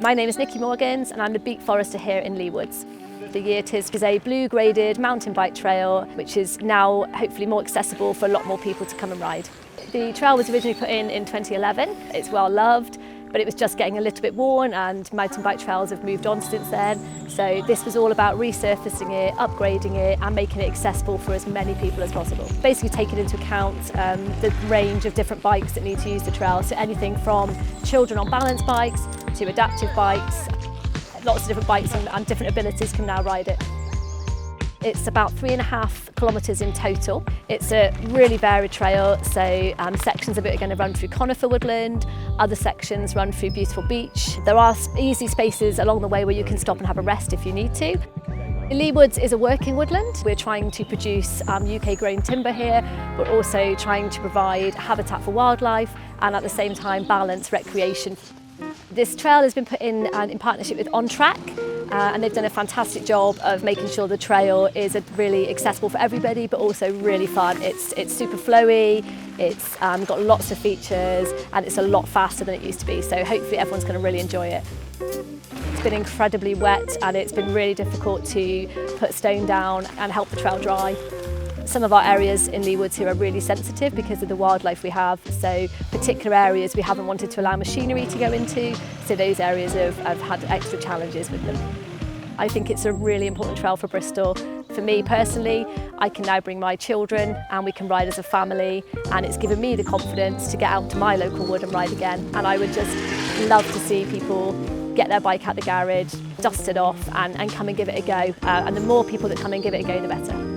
My name is Nikki Morgans and I'm the beat forester here in Leigh Woods. The Yer Tiz is a blue graded mountain bike trail which is now hopefully more accessible for a lot more people to come and ride. The trail was originally put in 2011. It's well loved, but it was just getting a little bit worn and mountain bike trails have moved on since then. So this was all about resurfacing it, upgrading it and making it accessible for as many people as possible. Basically taking into account the range of different bikes that need to use the trail. So anything from children on balance bikes to adaptive bikes. Lots of different bikes and different abilities can now ride it. It's about 3.5 kilometres in total. It's a really varied trail, so sections of it are going to run through conifer woodland, other sections run through beautiful beach. There are easy spaces along the way where you can stop and have a rest if you need to. Leigh Woods is a working woodland. We're trying to produce UK grown timber here. We're also trying to provide habitat for wildlife and at the same time balance recreation. This trail has been put in partnership with On Track and they've done a fantastic job of making sure the trail is really accessible for everybody but also really fun. It's super flowy, it's got lots of features and it's a lot faster than it used to be, so hopefully everyone's going to really enjoy it. It's been incredibly wet and it's been really difficult to put stone down and help the trail dry. Some of our areas in Leigh Woods here are really sensitive because of the wildlife we have, so particular areas we haven't wanted to allow machinery to go into, so those areas have had extra challenges with them. I think it's a really important trail for Bristol. For me personally, I can now bring my children and we can ride as a family, and it's given me the confidence to get out to my local wood and ride again, and I would just love to see people get their bike out the garage, dust it off and come and give it a go, and the more people that come and give it a go the better.